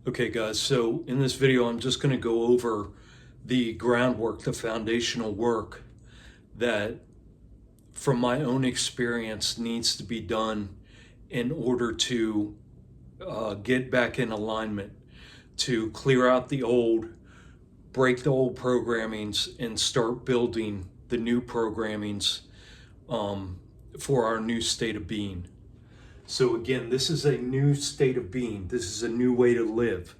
Okay, guys, so in this video, I'm just going to go over the groundwork, the foundational work that, from my own experience, needs to be done in order to get back in alignment, to clear out the old, break the old programmings, and start building the new programmings for our new state of being. So again, this is a new state of being. This is a new way to live.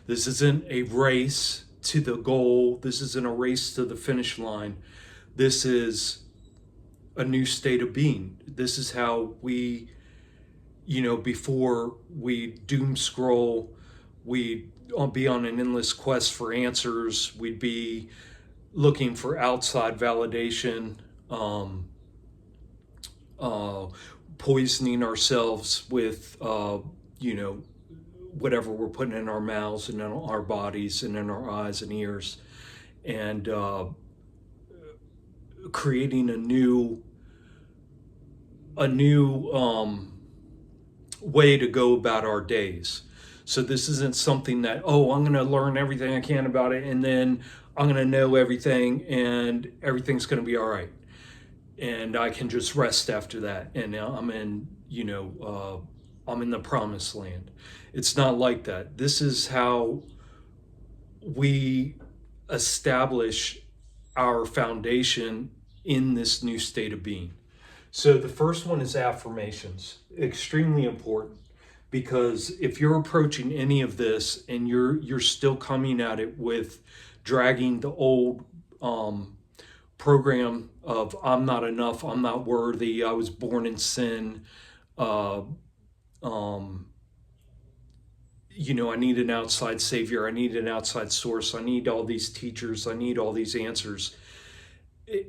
This isn't a race to the goal. This isn't a race to the finish line. This is a new state of being. This is how we, before we doom scroll, we'd be on an endless quest for answers. We'd be looking for outside validation. Uh, Poisoning ourselves with, whatever we're putting in our mouths and in our bodies and in our eyes and ears, and creating a new way to go about our days. So this isn't something that, oh, I'm going to learn everything I can about it, and then I'm going to know everything, and everything's going to be all right, and I can just rest after that, and now I'm in the promised land. It's not like that. This is how we establish our foundation in this new state of being. So the first one is affirmations. Extremely important, because if you're approaching any of this and you're still coming at it with dragging the old program of I'm not enough, I'm not worthy, I was born in sin, uh, um, I need an outside savior, I need an outside source, I need all these teachers, I need all these answers.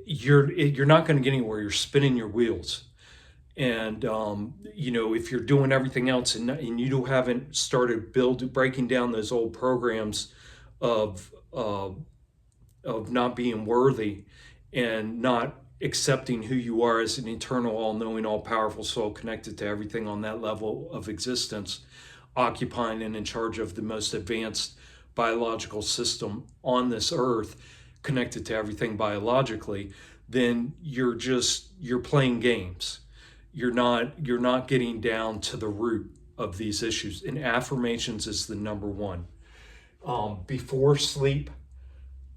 You're not going to get anywhere. You're spinning your wheels, and if you're doing everything else and you haven't started breaking down those old programs of not being worthy and not accepting who you are as an eternal, all-knowing, all-powerful soul connected to everything on that level of existence, occupying and in charge of the most advanced biological system on this earth, connected to everything biologically, then you're playing games. You're not getting down to the root of these issues. And affirmations is the number one. Before sleep,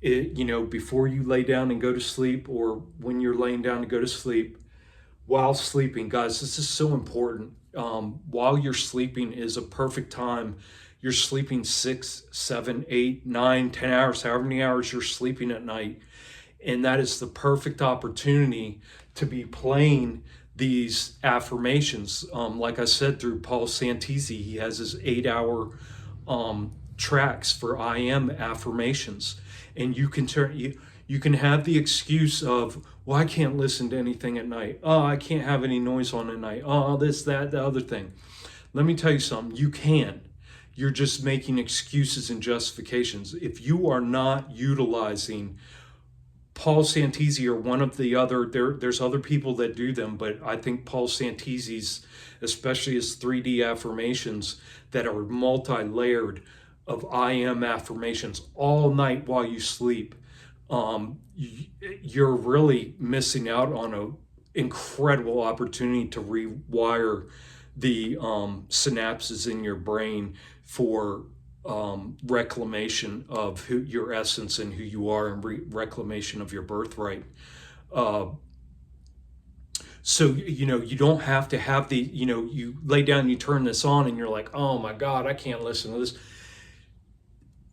before you lay down and go to sleep, or when you're laying down to go to sleep, while sleeping, guys, this is so important. While you're sleeping is a perfect time. You're sleeping 6, 7, 8, 9, 10 hours, however many hours you're sleeping at night. And that is the perfect opportunity to be playing these affirmations. Like I said, through Paul Santisi, he has his 8-hour tracks for I am affirmations. And you can have the excuse of, well, I can't listen to anything at night. Oh, I can't have any noise on at night. Oh, this, that, the other thing. Let me tell you something. You can. You're just making excuses and justifications. If you are not utilizing Paul Santisi or one of the other, there's other people that do them, but I think Paul Santisi's, especially his 3D affirmations that are multi-layered of I am affirmations all night while you sleep, you're really missing out on an incredible opportunity to rewire the synapses in your brain for reclamation of your essence and who you are, and reclamation of your birthright. So, you don't have to have you lay down, you turn this on, and you're like, oh my God, I can't listen to this.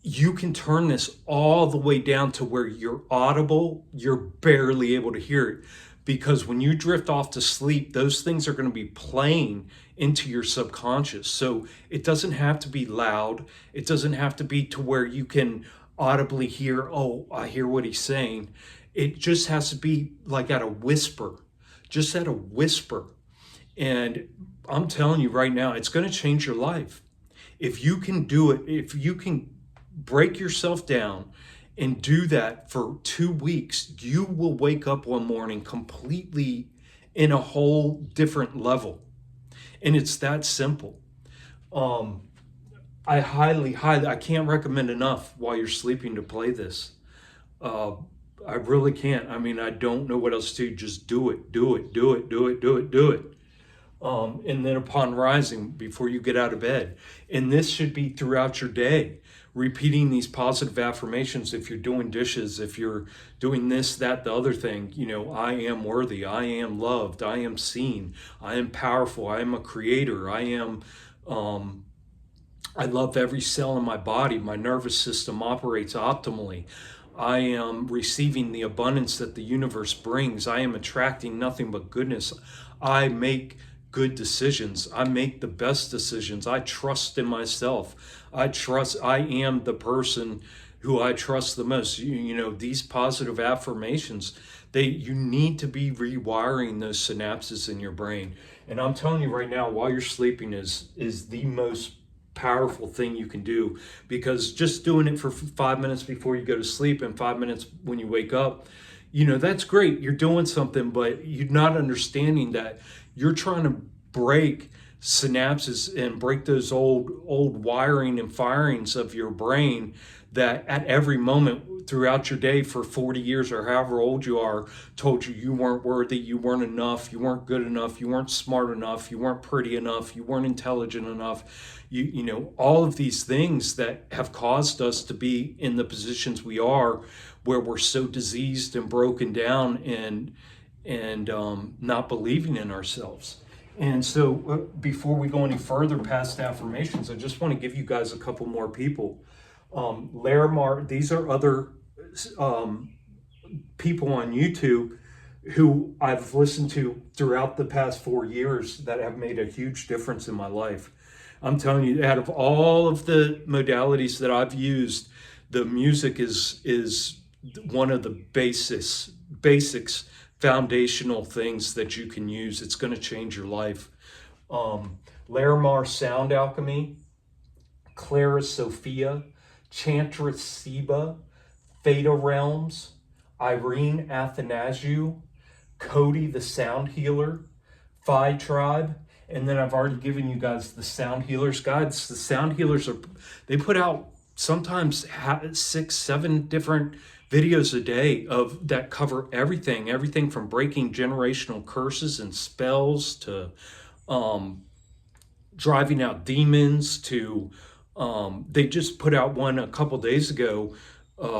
You can turn this all the way down to where you're audible, you're barely able to hear it. Because when you drift off to sleep, those things are going to be playing into your subconscious. So it doesn't have to be loud. It doesn't have to be to where you can audibly hear, oh, I hear what he's saying. It just has to be like at a whisper, just at a whisper. And I'm telling you right now, it's going to change your life. If you can do it, if you can break yourself down and do that for 2 weeks, you will wake up one morning completely in a whole different level. And it's that simple. I I can't recommend enough while you're sleeping to play this. Uh, I really can't. I mean, I don't know what else to do. Just do it, do it, do it, do it, do it, do it. And then upon rising, before you get out of bed. And this should be throughout your day, repeating these positive affirmations. If you're doing dishes, if you're doing this, that, the other thing, you know, I am worthy, I am loved, I am seen, I am powerful, I am a creator, um, I love every cell in my body. My nervous system operates optimally. I am receiving the abundance that the universe brings. I am attracting nothing but goodness. I make good decisions. I make the best decisions. I trust in myself. I am the person who I trust the most. You know, these positive affirmations, you need to be rewiring those synapses in your brain. And I'm telling you right now, while you're sleeping is the most powerful thing you can do, because just doing it for 5 minutes before you go to sleep and 5 minutes when you wake up, you know, that's great. You're doing something, but you're not understanding that you're trying to break synapses and break those old wiring and firings of your brain that at every moment throughout your day for 40 years or however old you are told you weren't worthy, you weren't enough, you weren't good enough, you weren't smart enough, you weren't pretty enough, you weren't intelligent enough. You know, all of these things that have caused us to be in the positions we are, where we're so diseased and broken down and not believing in ourselves. And so before we go any further past affirmations, I just want to give you guys a couple more people. Larimar, these are other people on YouTube who I've listened to throughout the past 4 years that have made a huge difference in my life. I'm telling you, out of all of the modalities that I've used, the music is one of the basics, foundational things that you can use. It's going to change your life. Larimar Sound Alchemy, Clara Sophia, Chantress Seba, Theta Realms, Irene Athanasiou, Cody the Sound Healer, Phi Tribe, and then I've already given you guys the Sound Healers guides. The Sound Healers they put out sometimes 6, 7 different videos a day that cover everything from breaking generational curses and spells to driving out demons to they just put out one a couple days ago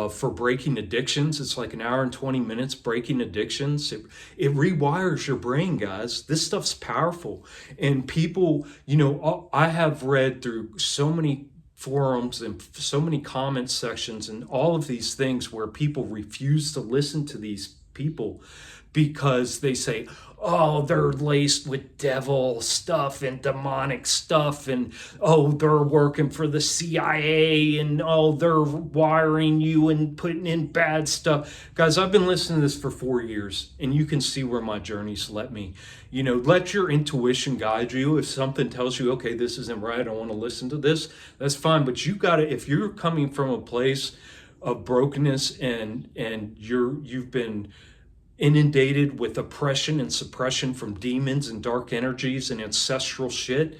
for breaking addictions. It's like an hour and 20 minutes breaking addictions. It rewires your brain, guys. This stuff's powerful. And people, you know, I have read through so many forums and so many comment sections and all of these things where people refuse to listen to these people because they say, oh, they're laced with devil stuff and demonic stuff, and oh, they're working for the CIA, and oh, they're wiring you and putting in bad stuff. Guys, I've been listening to this for 4 years, and you can see where my journey's led me. You know, let your intuition guide you. If something tells you, okay, this isn't right, I don't want to listen to this, that's fine. But you got to, if you're coming from a place of brokenness and you've been inundated with oppression and suppression from demons and dark energies and ancestral shit,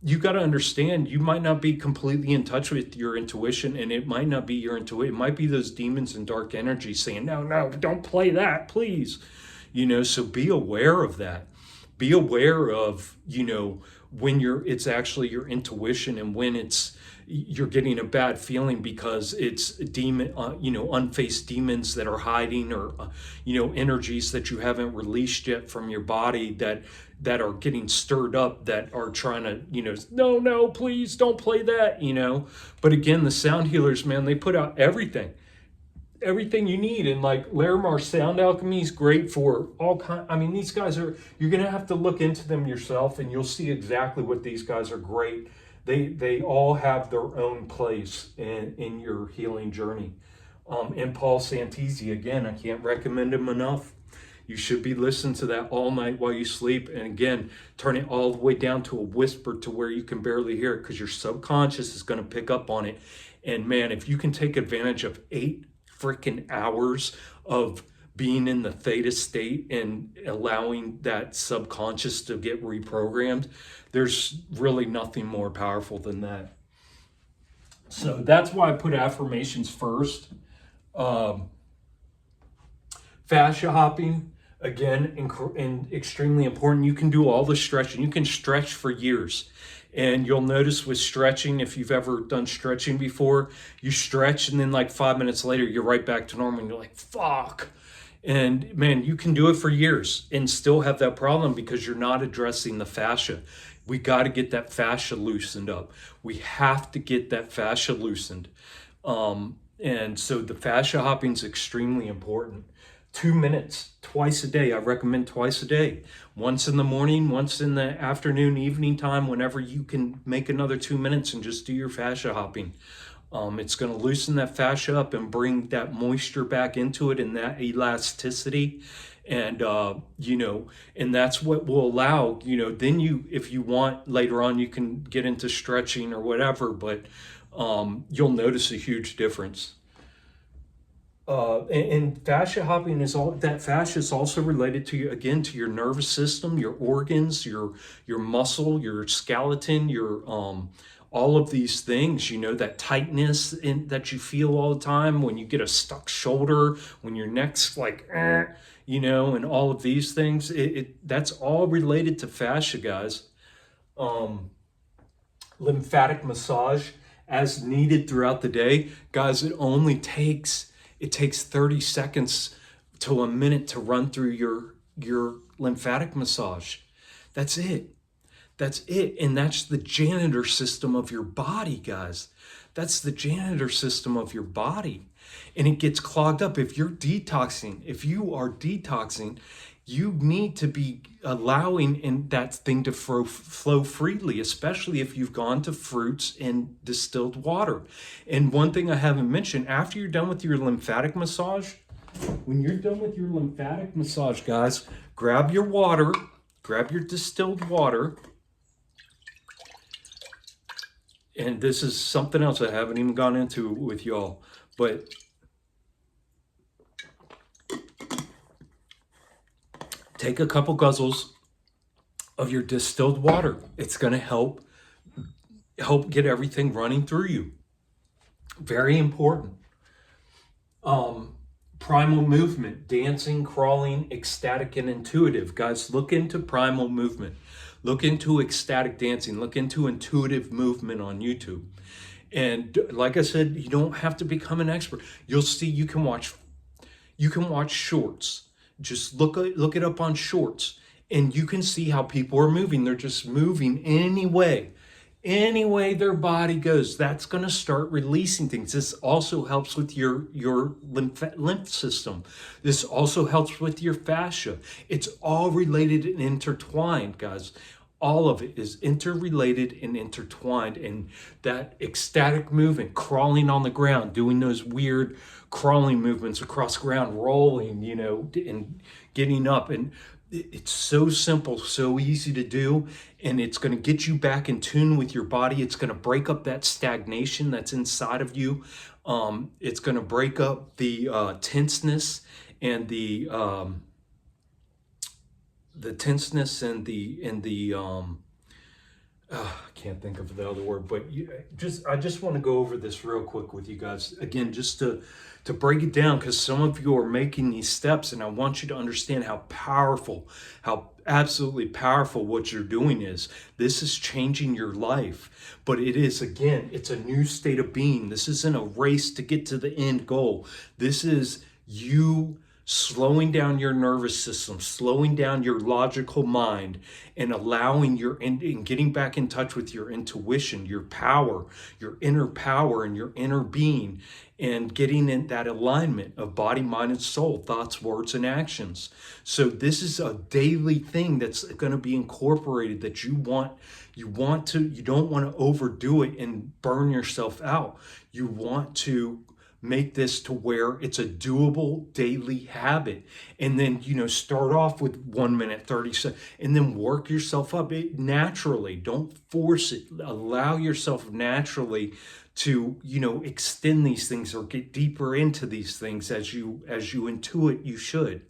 you got to understand you might not be completely in touch with your intuition, and it might not be your intuition. It might be those demons and dark energies saying, no, don't play that, please. You know, so be aware of that. Be aware of, you know, when it's actually your intuition and when you're getting a bad feeling because it's demon, unfaced demons that are hiding, or, energies that you haven't released yet from your body that are getting stirred up, that are trying to, no, please don't play that, But again, the sound healers, man, they put out everything you need. And like Larimar Sound Alchemy is great for all kind. I mean, these guys you're going to have to look into them yourself and you'll see exactly what these guys are great. They all have their own place in your healing journey. And Paul Santisi, again, I can't recommend him enough. You should be listening to that all night while you sleep. And again, turn it all the way down to a whisper to where you can barely hear it, because your subconscious is going to pick up on it. And man, if you can take advantage of 8 freaking hours of being in the theta state and allowing that subconscious to get reprogrammed, there's really nothing more powerful than that. So that's why I put affirmations first. Um, Fascia hopping, again, extremely important. You can do all the stretching. You can stretch for years. And you'll notice with stretching, if you've ever done stretching before, you stretch and then like 5 minutes later, you're right back to normal and you're like, fuck. And man, you can do it for years and still have that problem because you're not addressing the fascia. We got to get that fascia loosened up. We have to get that fascia loosened. And so the fascia hopping is extremely important. 2 minutes twice a day. I recommend twice a day. Once in the morning, once in the afternoon, evening time, whenever you can make another 2 minutes and just do your fascia hopping. It's going to loosen that fascia up and bring that moisture back into it and that elasticity. And, and that's what will allow, then if you want later on, you can get into stretching or whatever, but you'll notice a huge difference. And fascia hopping that fascia is also related to to your nervous system, your organs, your muscle, your skeleton, your all of these things, that tightness that you feel all the time when you get a stuck shoulder, when your neck's like, and all of these things, that's all related to fascia, guys. Lymphatic massage as needed throughout the day, guys. It takes 30 seconds to a minute to run through your lymphatic massage. That's it. And that's the janitor system of your body, guys. That's the janitor system of your body. And it gets clogged up. If you are detoxing, you need to be allowing that thing to flow freely, especially if you've gone to fruits and distilled water. And one thing I haven't mentioned, after you're done with your lymphatic massage, guys, grab your water, grab your distilled water. And this is something else I haven't even gone into with y'all, but take a couple guzzles of your distilled water. It's going to help get everything running through you. Very important. Primal movement, dancing, crawling, ecstatic, and intuitive. Guys, look into primal movement. Look into ecstatic dancing. Look into intuitive movement on YouTube. And like I said, you don't have to become an expert. You'll see you can watch shorts. Just look it up on shorts and you can see how people are moving. They're just moving any way their body goes. That's going to start releasing things. This also helps with your lymph system. This also helps with your fascia. It's all related and intertwined, guys. All of it is interrelated and intertwined. And that ecstatic movement, crawling on the ground, doing those weird crawling movements across the ground, rolling, and getting up. And it's so simple, so easy to do, and it's going to get you back in tune with your body. It's going to break up that stagnation that's inside of you. It's going to break up the tenseness and the I can't think of the other word, but I just want to go over this real quick with you guys again, just to break it down, because some of you are making these steps, and I want you to understand how absolutely powerful what you're doing is. This is changing your life, but it's a new state of being. This isn't a race to get to the end goal. This is you slowing down your nervous system, slowing down your logical mind, and allowing and getting back in touch with your intuition, your power, your inner power, and your inner being, and getting in that alignment of body, mind, and soul, thoughts, words, and actions. So this is a daily thing that's going to be incorporated, that you don't want to overdo it and burn yourself out. You want to make this to where it's a doable daily habit, and then start off with 1 minute 30 seconds and then work yourself up naturally. Don't force it. Allow yourself naturally to extend these things or get deeper into these things as you intuit you should.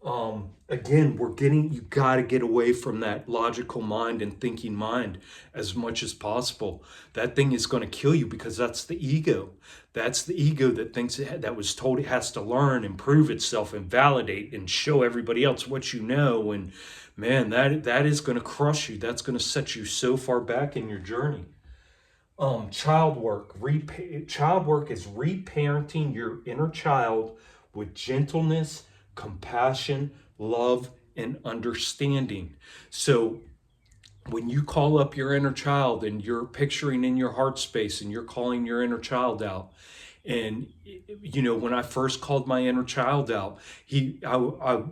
Again, you got to get away from that logical mind and thinking mind as much as possible. That thing is going to kill you, because that's the ego. That's the ego that thinks that was told it has to learn and prove itself and validate and show everybody else what you know. And man, that is going to crush you. That's going to set you so far back in your journey. Child work. Child work is reparenting your inner child with gentleness, compassion, love, and understanding. So when you call up your inner child and you're picturing in your heart space and you're calling your inner child out, and when I first called my inner child out, I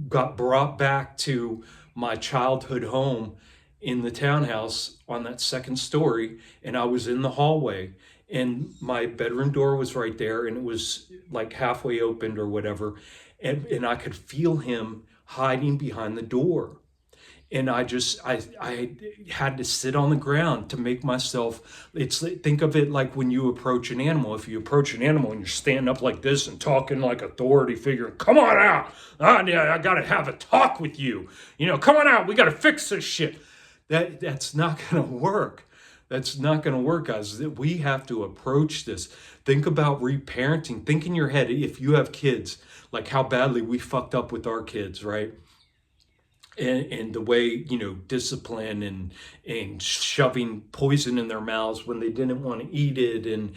got brought back to my childhood home in the townhouse on that second story, and I was in the hallway, and my bedroom door was right there, and it was like halfway opened or whatever, and I could feel him hiding behind the door. And I had to sit on the ground to make myself. Think of it like when you approach an animal. If you approach an animal and you're standing up like this and talking like authority figure, come on out. Yeah, I gotta have a talk with you. Come on out. We gotta fix this shit. That's not gonna work. That's not going to work, guys. We have to approach this. Think about reparenting. Think in your head, if you have kids, like how badly we fucked up with our kids, right? And the way, discipline and shoving poison in their mouths when they didn't want to eat it, and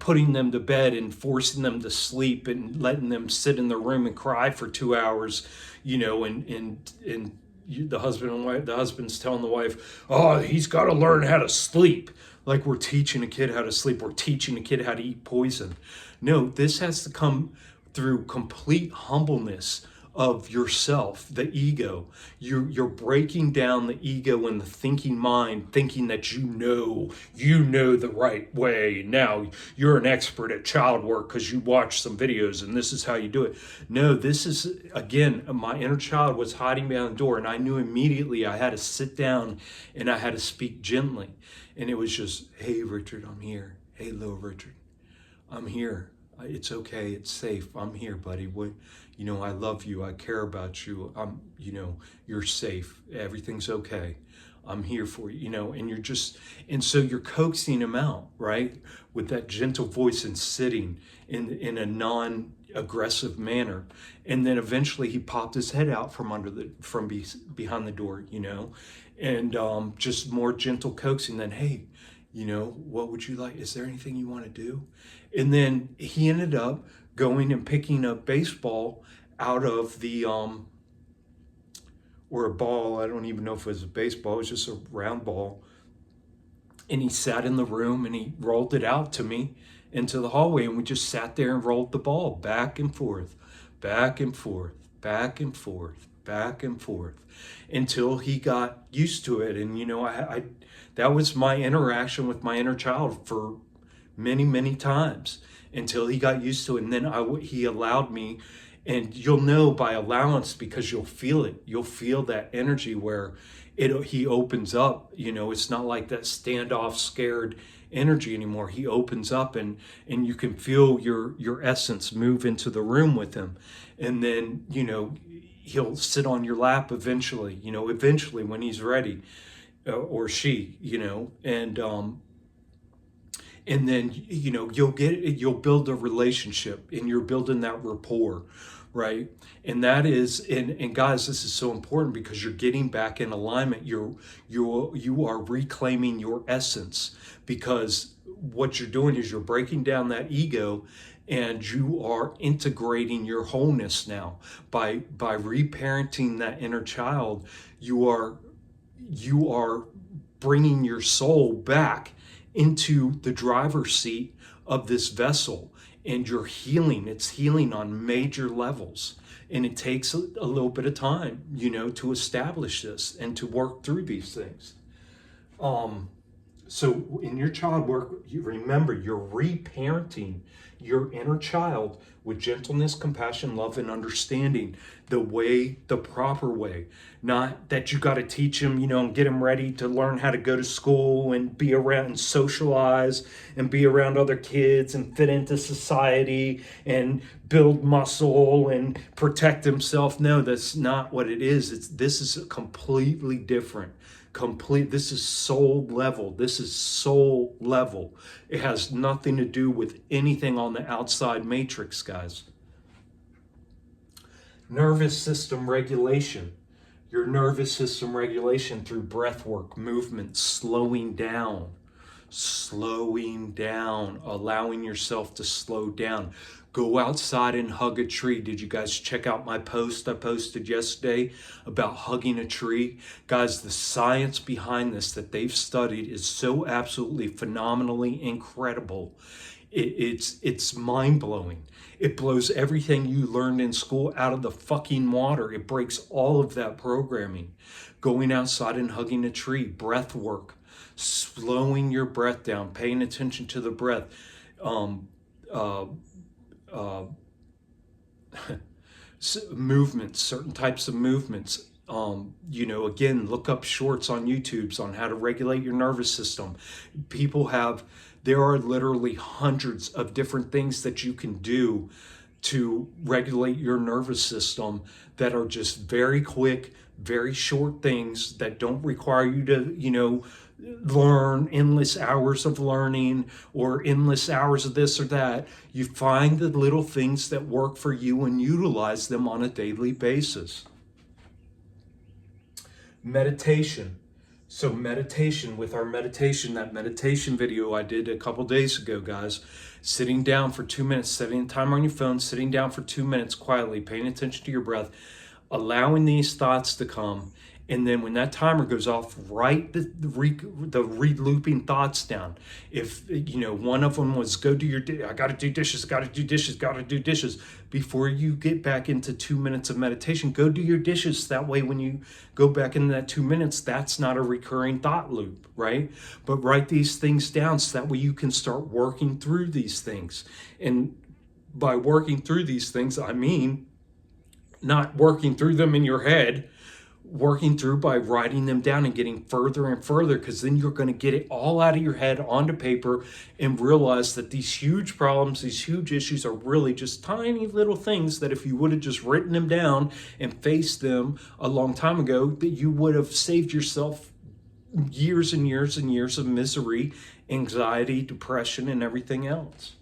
putting them to bed and forcing them to sleep and letting them sit in their room and cry for 2 hours, and the husband and wife, the husband's telling the wife, oh, he's got to learn how to sleep. Like we're teaching a kid how to sleep. We're teaching a kid how to eat poison. No, this has to come through complete humbleness of yourself, the ego. You're breaking down the ego and the thinking mind, thinking that you know the right way. Now you're an expert at child work because you watched some videos and this is how you do it. No, this is, again, my inner child was hiding behind the door, and I knew immediately I had to sit down and I had to speak gently. And it was just, hey, Richard, I'm here. Hey, little Richard, I'm here. It's okay. It's safe. I'm here, buddy. I love you. I care about you. You're safe. Everything's okay. I'm here for you, and so you're coaxing him out, right? With that gentle voice and sitting in a non-aggressive manner. And then eventually he popped his head out from behind the door, and just more gentle coaxing. Then, hey, what would you like? Is there anything you want to do? And then he ended up going and picking up baseball out of the or a ball. I don't even know if it was a baseball. It was just a round ball. And he sat in the room and he rolled it out to me into the hallway, and we just sat there and rolled the ball back and forth, back and forth, back and forth, back and forth, until he got used to it. And I that was my interaction with my inner child for many, many times, until he got used to it. And then he allowed me, and you'll know by allowance because you'll feel it. You'll feel that energy where he opens up. It's not like that standoff, scared energy anymore. He opens up, and you can feel your essence move into the room with him. And then he'll sit on your lap eventually. Eventually when he's ready, or she. And then you'll build a relationship, and you're building that rapport, right? And that is, and guys, this is so important because you're getting back in alignment. You are reclaiming your essence, because what you're doing is you're breaking down that ego, and you are integrating your wholeness now by reparenting that inner child. You are bringing your soul back into the driver's seat of this vessel, and you're healing. It's healing on major levels, and it takes a little bit of time, to establish this and to work through these things. So in your child work, you remember you're reparenting your inner child with gentleness, compassion, love, and understanding, the proper way. Not that you got to teach them, and get them ready to learn how to go to school and be around and socialize and be around other kids and fit into society and build muscle and protect himself. No, that's not what it is. This is completely different. This is soul level. This is soul level. It has nothing to do with anything on the outside matrix, guys. Nervous system regulation. Your nervous system regulation through breath work, movement, slowing down, allowing yourself to slow down. Go outside and hug a tree. Did you guys check out my post I posted yesterday about hugging a tree? Guys, the science behind this that they've studied is so absolutely phenomenally incredible. It's mind-blowing. It blows everything you learned in school out of the fucking water. It breaks all of that programming. Going outside and hugging a tree, breath work, slowing your breath down, paying attention to the breath. Movements, certain types of movements. Again, look up shorts on YouTube on how to regulate your nervous system. There are literally hundreds of different things that you can do to regulate your nervous system that are just very quick, very short things that don't require you to, learn endless hours of learning or endless hours of this or that. You find the little things that work for you and utilize them on a daily basis. Meditation. So meditation, with our meditation, that meditation video I did a couple days ago, guys, sitting down for 2 minutes, setting a timer on your phone, sitting down for 2 minutes quietly, paying attention to your breath, allowing these thoughts to come. And then when that timer goes off, write the re-looping thoughts down. If, one of them was I got to do dishes, got to do dishes, got to do dishes. Before you get back into 2 minutes of meditation, go do your dishes. That way, when you go back into that 2 minutes, that's not a recurring thought loop, right? But write these things down so that way you can start working through these things. And by working through these things, I mean, not working through them in your head, working through by writing them down and getting further and further, because then you're going to get it all out of your head onto paper and realize that these huge problems, these huge issues are really just tiny little things that if you would have just written them down and faced them a long time ago, that you would have saved yourself years and years and years of misery, anxiety, depression, and everything else.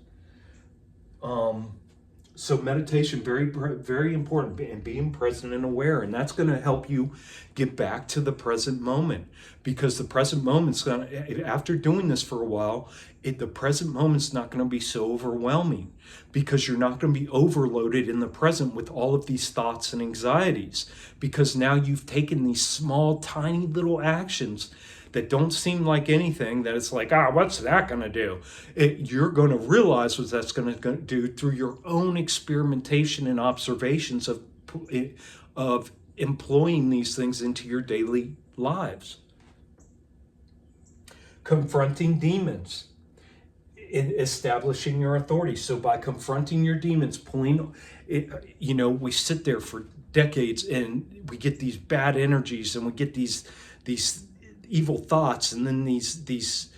So meditation, very, very important, and being present and aware. And that's going to help you get back to the present moment, because the present moment's going to, after doing this for a while, the present moment's not going to be so overwhelming, because you're not going to be overloaded in the present with all of these thoughts and anxieties, because now you've taken these small, tiny little actions that don't seem like anything, that it's like, what's that going to do? You're going to realize what that's going to do through your own experimentation and observations of employing these things into your daily lives. Confronting demons, in establishing your authority. So by confronting your demons, we sit there for decades and we get these bad energies and we get these evil thoughts, and then these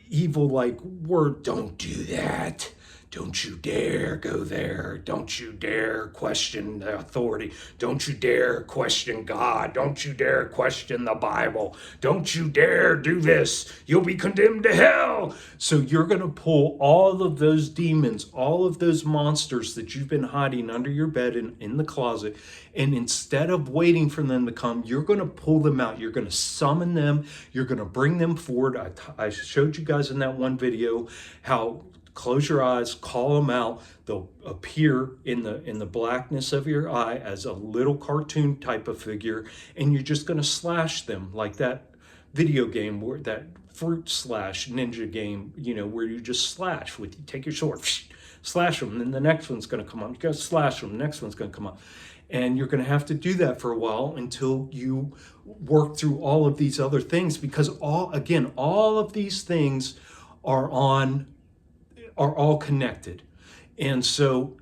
evil word, don't do that, don't you dare go there, don't you dare question the authority, don't you dare question God, don't you dare question the Bible, don't you dare do this, you'll be condemned to hell. So you're going to pull all of those demons, all of those monsters that you've been hiding under your bed and in the closet, and instead of waiting for them to come, you're going to pull them out. You're going to summon them. You're going to bring them forward. I showed you guys in that one video how close your eyes, call them out. They'll appear in the blackness of your eye as a little cartoon type of figure, and you're just going to slash them like that video game, where that fruit slash ninja game, where you just slash you take your sword, slash them, and then the next one's going to come up. You got to slash them, the next one's going to come up. And you're going to have to do that for a while until you work through all of these other things, because all of these things are all connected. And so,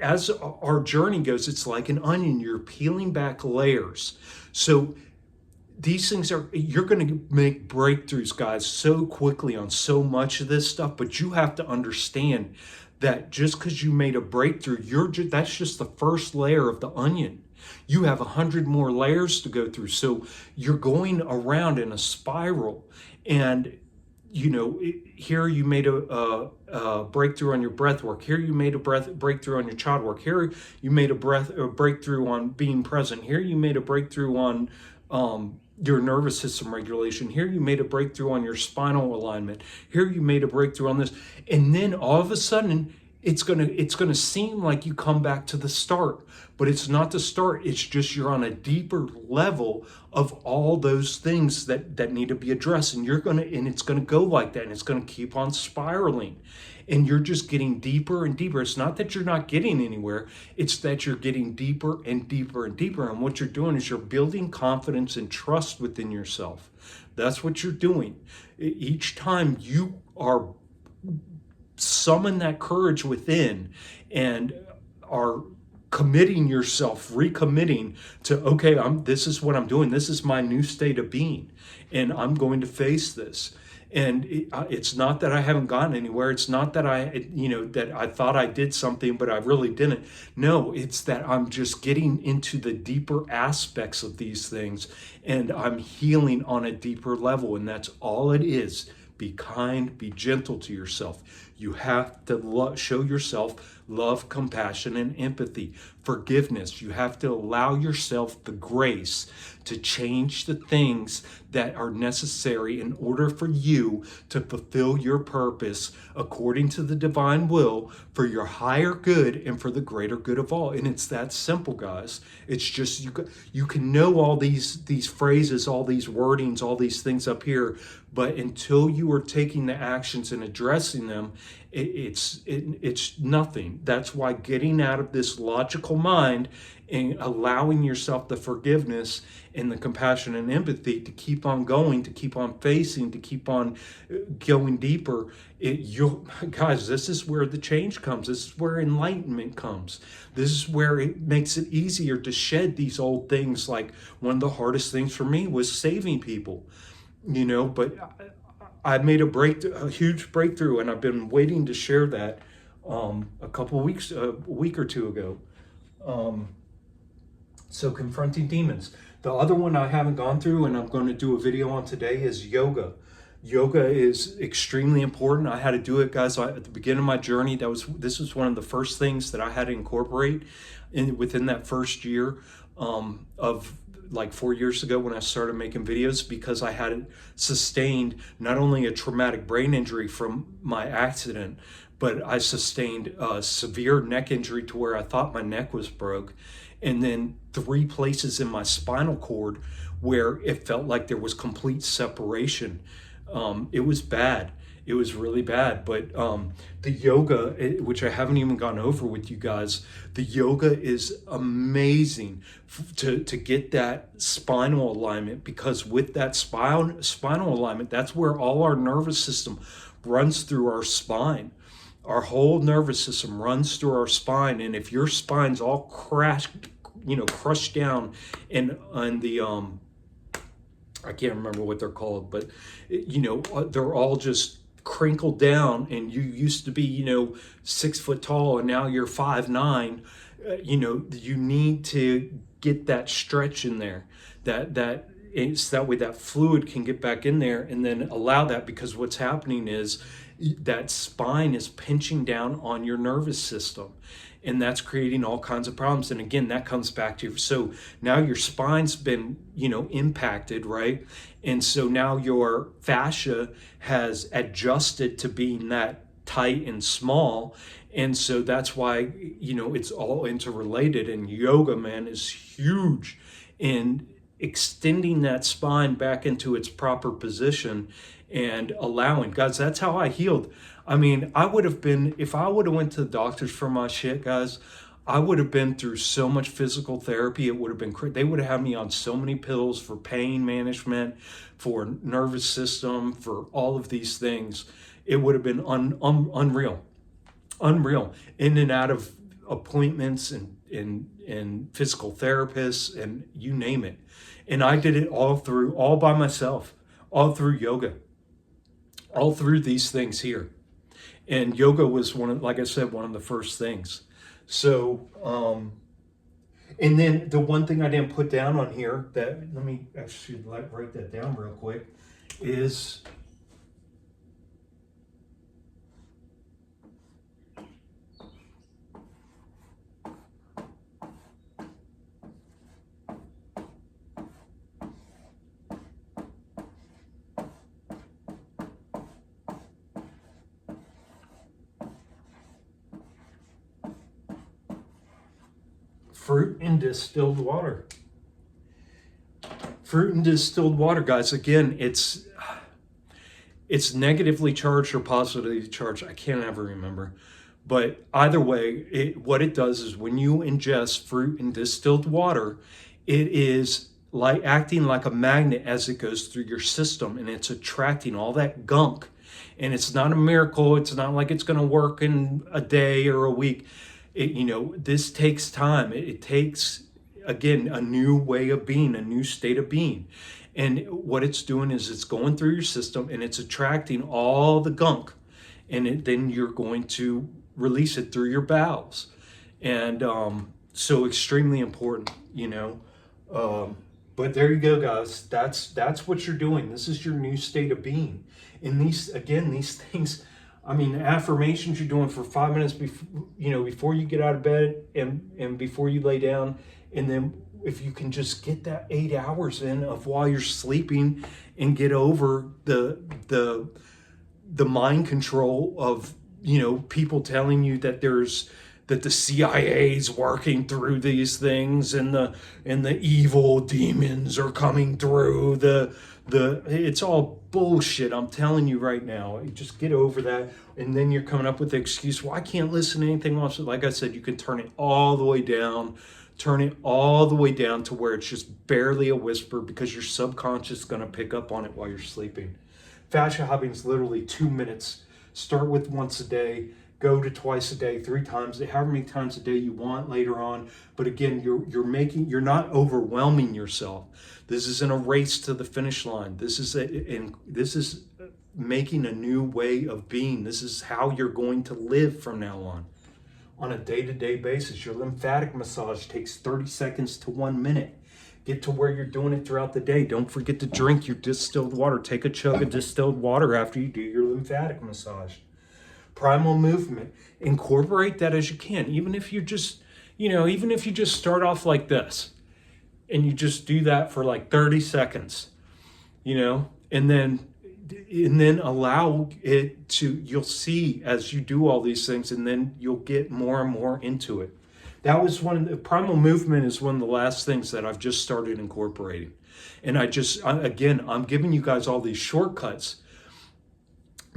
as our journey goes, it's like an onion. You're peeling back layers. So these things you're going to make breakthroughs, guys, so quickly on so much of this stuff, but you have to understand that just because you made a breakthrough, that's just the first layer of the onion. You have 100 more layers to go through. So you're going around in a spiral. And here you made a breakthrough on your breath work. Here you made a breakthrough on your child work. Here you made a breakthrough on being present. Here you made a breakthrough on your nervous system regulation. Here you made a breakthrough on your spinal alignment. Here you made a breakthrough on this. And then all of a sudden, it's gonna seem like you come back to the start, but it's not the start. It's just you're on a deeper level of all those things that need to be addressed, and it's gonna go like that, and it's gonna keep on spiraling, and you're just getting deeper and deeper. It's not that you're not getting anywhere; it's that you're getting deeper and deeper and deeper. And what you're doing is you're building confidence and trust within yourself. That's what you're doing. Each time you are summon that courage within and are committing yourself, recommitting to, okay, this is what I'm doing. This is my new state of being, and I'm going to face this. And it's not that I haven't gotten anywhere. It's not that that I thought I did something, but I really didn't. No, it's that I'm just getting into the deeper aspects of these things, and I'm healing on a deeper level. And that's all it is. Be kind, be gentle to yourself. You have to show yourself love, compassion, and empathy. Forgiveness. You have to allow yourself the grace to change the things that are necessary in order for you to fulfill your purpose according to the divine will for your higher good and for the greater good of all. And it's that simple, guys. It's just you can know all these phrases, all these wordings, all these things up here, but until you are taking the actions and addressing them, it's nothing. That's why getting out of this logical mind and allowing yourself the forgiveness and the compassion and empathy to keep on going, to keep on facing, to keep on going deeper. Guys, this is where the change comes. This is where enlightenment comes. This is where it makes it easier to shed these old things. Like, one of the hardest things for me was saving people, but I made a huge breakthrough, and I've been waiting to share that a week or two ago. So confronting demons. The other one I haven't gone through, and I'm going to do a video on today, is yoga. Yoga is extremely important. I had to do it, guys, at the beginning of my journey. This was one of the first things that I had to incorporate within that first year of like 4 years ago when I started making videos, because I had sustained not only a traumatic brain injury from my accident, but I sustained a severe neck injury to where I thought my neck was broke. And then 3 places in my spinal cord where it felt like there was complete separation. It was bad. It was really bad. But the yoga, which I haven't even gone over with you guys, the yoga is amazing to get that spinal alignment, because with that spinal alignment, that's where all our nervous system runs through our spine. Our whole nervous system runs through our spine, and if your spine's all crushed down and the I can't remember what they're called, but they're all just crinkled down, and you used to be 6 foot tall, and now you're 5'9". You need to get that stretch in there, that it's that way that fluid can get back in there, and then allow that, because what's happening is that spine is pinching down on your nervous system, and that's creating all kinds of problems. And again, that comes back to so now your spine's been impacted, right? And so now your fascia has adjusted to being that tight and small, and so that's why it's all interrelated. And yoga, man, is huge in extending that spine back into its proper position and allowing. Guys, that's how I healed. I mean, I would have been, if I would have went to the doctors for my shit, guys, I would have been through so much physical therapy. It would have been, they would have had me on so many pills for pain management, for nervous system, for all of these things. It would have been unreal, unreal. In and out of appointments and physical therapists and you name it. And I did it all by myself, all through yoga, all through these things here. And yoga was like I said, one of the first things. So, and then the one thing I didn't put down on here that, let me actually write that down real quick, is fruit and distilled water. Fruit and distilled water, guys. Again, it's negatively charged or positively charged. I can't ever remember. But either way, what it does is when you ingest fruit and distilled water, it is like acting like a magnet as it goes through your system, and it's attracting all that gunk. And it's not a miracle. It's not like it's going to work in a day or a week. This takes time. It takes, again, a new way of being, a new state of being. And what it's doing is it's going through your system and it's attracting all the gunk. And then you're going to release it through your bowels. And so extremely important, But there you go, guys. That's what you're doing. This is your new state of being. And these things, affirmations you're doing for 5 minutes before you get out of bed and before you lay down. And then if you can just get that 8 hours in of while you're sleeping and get over the mind control of, people telling you that that the CIA's working through these things and the evil demons are coming through it's all bullshit. I'm telling you right now, just get over that. And then you're coming up with the excuse, well, I can't listen to anything else. Like I said, you can turn it all the way down to where it's just barely a whisper, because your subconscious is going to pick up on it while you're sleeping. Fascia hopping is literally 2 minutes. Start with once a day, go to twice a day, 3 times, however many times a day you want later on. But again, you're not overwhelming yourself. This isn't a race to the finish line. This is making a new way of being. This is how you're going to live from now on a day-to-day basis. Your lymphatic massage takes 30 seconds to 1 minute. Get to where you're doing it throughout the day. Don't forget to drink your distilled water. Take a chug of distilled water after you do your lymphatic massage. Primal movement. Incorporate that as you can. Even if you just start off like this and you just do that for like 30 seconds, and then allow it to, you'll see as you do all these things, and then you'll get more and more into it. That was primal movement is one of the last things that I've just started incorporating. And I'm giving you guys all these shortcuts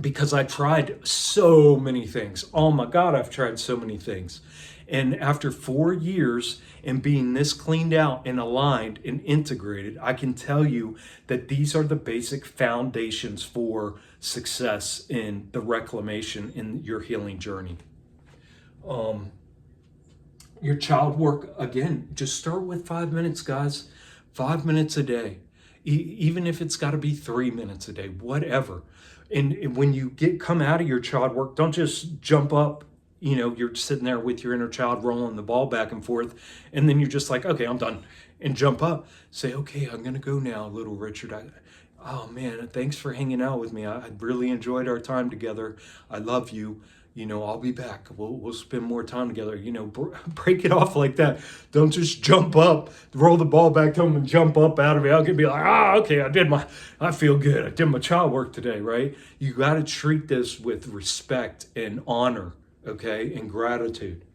because I tried so many things. Oh my God, I've tried so many things. And after 4 years and being this cleaned out and aligned and integrated, I can tell you that these are the basic foundations for success in the reclamation in your healing journey. Your child work, again, just start with 5 minutes, guys. 5 minutes a day. Even if it's got to be 3 minutes a day, whatever. And when you come out of your child work, don't just jump up. You're sitting there with your inner child rolling the ball back and forth, and then you're just like, okay, I'm done, and jump up. Say, okay, I'm gonna go now, little Richard. Oh man, thanks for hanging out with me. I really enjoyed our time together. I love you. I'll be back. We'll spend more time together. Break it off like that. Don't just jump up, roll the ball back to him and jump up out of it. I could be like, okay, I feel good. I did my child work today, right? You got to treat this with respect and honor. Okay, and gratitude.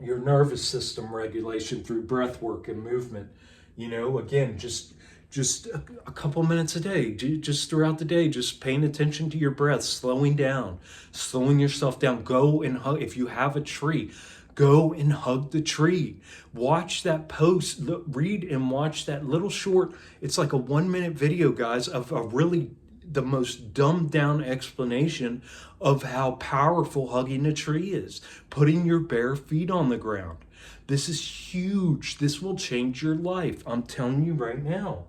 Your nervous system regulation through breath work and movement. Again, just a couple minutes a day, just throughout the day, just paying attention to your breath, slowing yourself down. Go and hug. If you have a tree, Go and hug the tree. Watch that post, read and watch that little short, it's like a 1-minute video, guys, of a really the most dumbed down explanation of how powerful hugging a tree is. Putting your bare feet on the ground. This is huge. This will change your life. I'm telling you right now.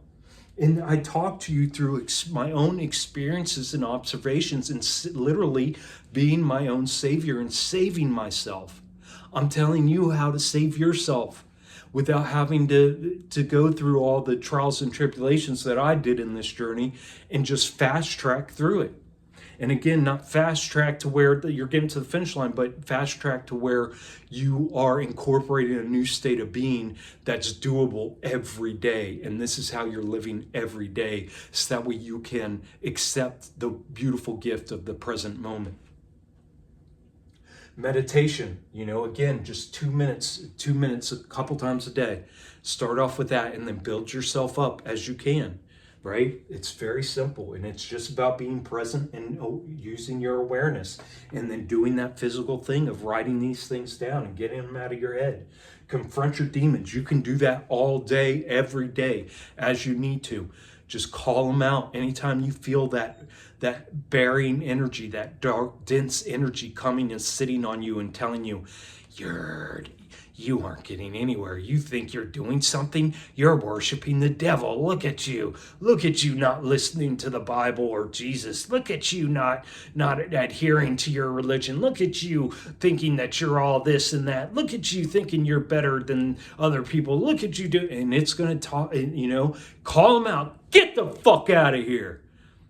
And I talk to you through my own experiences and observations and literally being my own savior and saving myself. I'm telling you how to save yourself without having to go through all the trials and tribulations that I did in this journey and just fast track through it. And again, not fast track to where you're getting to the finish line, but fast track to where you are incorporating a new state of being that's doable every day. And this is how you're living every day, so that way you can accept the beautiful gift of the present moment. Meditation, again, just 2 minutes a couple times a day. Start off with that and then build yourself up as you can. Right? It's very simple, and it's just about being present and using your awareness, and then doing that physical thing of writing these things down and getting them out of your head. Confront your demons. You can do that all day, every day, as you need to. Just call them out anytime you feel that bearing energy, that dark, dense energy coming and sitting on you and telling you, you aren't getting anywhere. You think you're doing something? You're worshiping the devil. Look at you. Look at you not listening to the Bible or Jesus. Look at you not adhering to your religion. Look at you thinking that you're all this and that. Look at you thinking you're better than other people. Look at you do, and it's going to talk, call them out. Get the fuck out of here,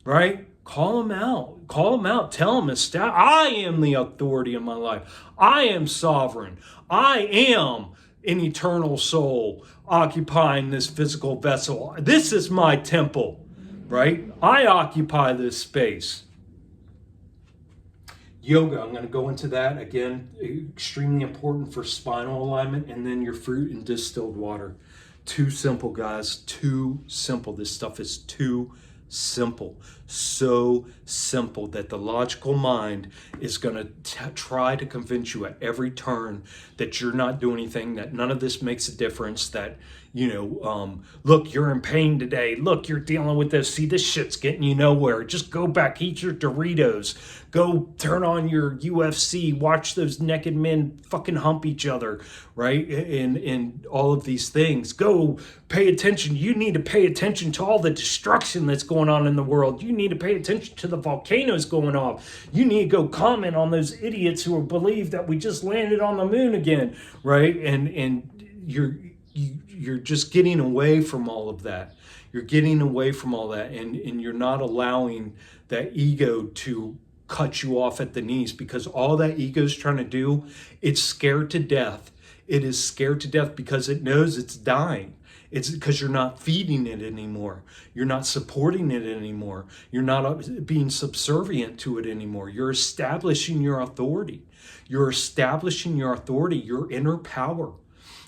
right? Call them out. Call them out. Tell them, I am the authority in my life. I am sovereign. I am an eternal soul occupying this physical vessel. This is my temple, right? I occupy this space. Yoga, I'm going to go into that again. Extremely important for spinal alignment, and then your fruit and distilled water. Too simple, guys. Too simple. This stuff is too simple. So simple that the logical mind is going to try to convince you at every turn that you're not doing anything, that none of this makes a difference, that look, you're in pain today. Look, you're dealing with this. See, this shit's getting you nowhere. Just go back, eat your Doritos. Go turn on your UFC. Watch those naked men fucking hump each other, right? And all of these things. Go pay attention. You need to pay attention to all the destruction that's going on in the world. You need to pay attention to the volcanoes going off. You need to go comment on those idiots who believe that we just landed on the moon again, right? And you're just getting away from all of that. You're getting away from all that, and you're not allowing that ego to cut you off at the knees, because all that ego is trying to do, it's scared to death. It is scared to death because it knows it's dying. It's because you're not feeding it anymore. You're not supporting it anymore. You're not being subservient to it anymore. You're establishing your authority. You're establishing your authority, your inner power.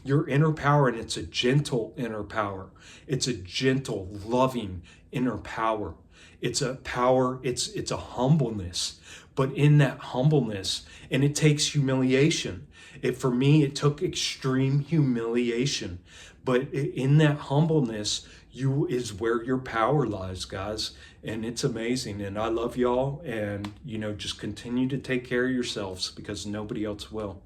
Your inner power, and it's a gentle inner power. It's a gentle, loving inner power. It's a power, it's a humbleness. But in that humbleness, and it takes humiliation. For me, it took extreme humiliation. But in that humbleness, is where your power lies, guys. And it's amazing. And I love y'all. And, just continue to take care of yourselves, because nobody else will.